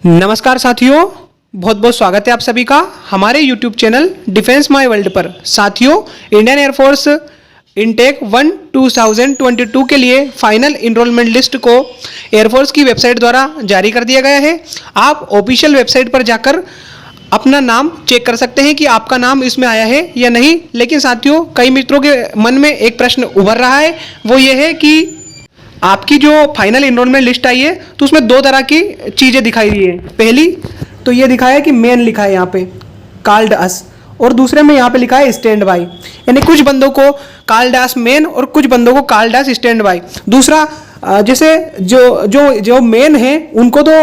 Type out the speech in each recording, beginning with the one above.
नमस्कार साथियों, बहुत बहुत स्वागत है आप सभी का हमारे YouTube channel defence my world पर। साथियों, इंडियन एयरफोर्स इनटेक 1 2022 के लिए फाइनल इनरोलमेंट लिस्ट को एयरफोर्स की वेबसाइट द्वारा जारी कर दिया गया है। आप ऑफिशियल वेबसाइट पर जाकर अपना नाम चेक कर सकते हैं कि आपका नाम इसमें आया है या नहीं। लेकिन साथियों, कई मित्रों के मन में एक प्रश्न उभर रहा है, वो ये है कि आपकी जो फाइनल इनरोलमेंट लिस्ट आई है तो उसमें दो तरह की चीज़ें दिखाई दी है। पहली तो ये दिखाया है कि मेन लिखा है यहाँ पे कॉल्ड अस, और दूसरे में यहाँ पे लिखा है स्टैंड बाय, यानी कुछ बंदों को कॉल्ड अस मेन और कुछ बंदों को कॉल्ड अस स्टैंड बाय। दूसरा जैसे जो जो जो मेन है उनको तो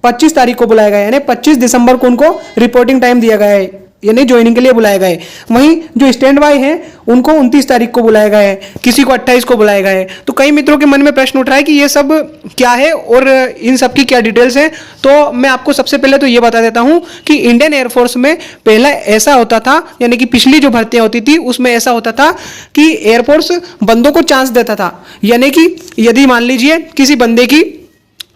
25 तारीख को बुलाया गया है, यानी 25 दिसंबर को उनको रिपोर्टिंग टाइम दिया गया है, यानी ज्वाइनिंग के लिए बुलाया गया है। वहीं जो स्टैंड बाय हैं उनको 29 तारीख को बुलाया गया है, किसी को 28 को बुलाया गया है। तो कई मित्रों के मन में प्रश्न उठ रहा है कि ये सब क्या है और इन सब की क्या डिटेल्स हैं। तो मैं आपको सबसे पहले तो ये बता देता हूं कि इंडियन एयरफोर्स में पहला ऐसा होता था, यानी कि पिछली जो भर्तियां होती थी उसमें ऐसा होता था कि एयरफोर्स बंदों को चांस देता था। यानी कि यदि मान लीजिए किसी बंदे की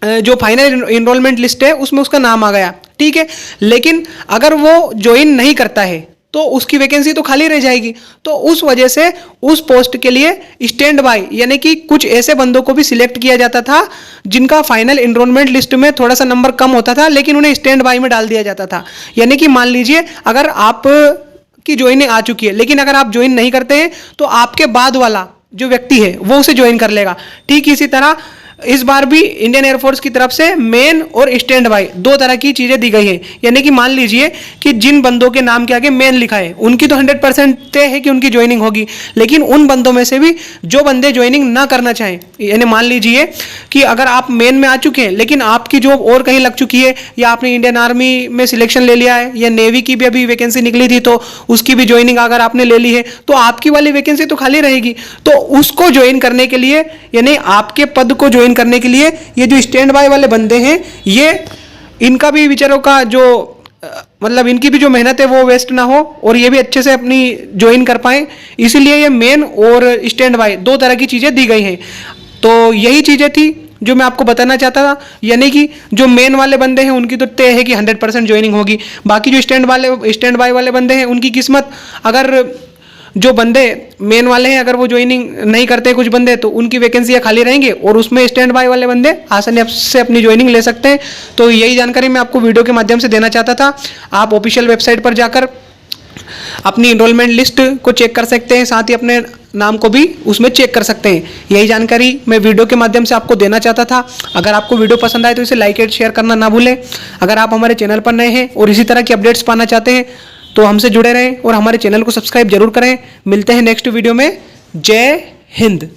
जो फाइनल इनरोलमेंट लिस्ट है उसमें उसका नाम आ गया, ठीक है, लेकिन अगर वो ज्वाइन नहीं करता है तो उसकी वैकेंसी तो खाली रह जाएगी। तो उस वजह से उस पोस्ट के लिए स्टैंड बाय, यानी कि कुछ ऐसे बंदों को भी सिलेक्ट किया जाता था जिनका फाइनल इनरोलमेंट लिस्ट में थोड़ा सा नंबर कम होता था, लेकिन उन्हें स्टैंड बाय में डाल दिया जाता था। यानी कि मान लीजिए अगर आप की ज्वाइनिंग आ चुकी है, लेकिन अगर आप ज्वाइन नहीं करते हैं तो आपके बाद वाला जो व्यक्ति है वो उसे ज्वाइन कर लेगा। ठीक इसी तरह इस बार भी इंडियन एयरफोर्स की तरफ से मेन और स्टैंड बाय दो तरह की चीजें दी गई है। यानी कि मान लीजिए कि जिन बंदों के नाम के आगे मेन लिखा है उनकी तो 100% तय है कि उनकी ज्वाइनिंग होगी, लेकिन उन बंदों में से भी जो बंदे ज्वाइनिंग ना करना चाहें, यानी मान लीजिए कि अगर आप मेन में आ चुके हैं लेकिन आपकी जॉब और कहीं लग चुकी है, या आपने इंडियन आर्मी में सिलेक्शन ले लिया है, या नेवी की भी अभी वैकेंसी निकली थी तो उसकी भी ज्वाइनिंग अगर आपने ले ली है, तो आपकी वाली वैकेंसी तो खाली रहेगी। तो उसको ज्वाइन करने के लिए, यानी आपके पद को ज्वाइन करने के लिए ये जो स्टैंड बाय वाले बंदे हैं, ये इनका भी विचारों का जो मतलब इनकी भी जो मेहनत है वो वेस्ट ना हो और ये भी अच्छे से अपनी ज्वाइन कर पाए, इसीलिए ये मेन और स्टैंड बाय दो तरह की चीजें दी गई हैं। तो यही चीजें थी जो मैं आपको बताना चाहता था। यानी कि जो मेन वाले बंदे हैं उनकी तो तय है कि 100% ज्वाइनिंग होगी। बाकी जो स्टैंड बाय वाले बंदे हैं उनकी किस्मत, अगर जो बंदे मेन वाले हैं अगर वो ज्वाइनिंग नहीं करते कुछ बंदे, तो उनकी वैकेंसियाँ खाली रहेंगे और उसमें स्टैंड बाय वाले बंदे आसानी से अपनी ज्वाइनिंग ले सकते हैं। तो यही जानकारी मैं आपको वीडियो के माध्यम से देना चाहता था। आप ऑफिशियल वेबसाइट पर जाकर अपनी इनरोलमेंट लिस्ट को चेक कर सकते हैं, साथ ही अपने नाम को भी उसमें चेक कर सकते हैं। यही जानकारी मैं वीडियो के माध्यम से आपको देना चाहता था। अगर आपको वीडियो पसंद आए तो इसे लाइक एंड शेयर करना ना भूलें। अगर आप हमारे चैनल पर नए हैं और इसी तरह की अपडेट्स पाना चाहते हैं तो हमसे जुड़े रहें और हमारे चैनल को सब्सक्राइब जरूर करें। मिलते हैं नेक्स्ट वीडियो में। जय हिंद।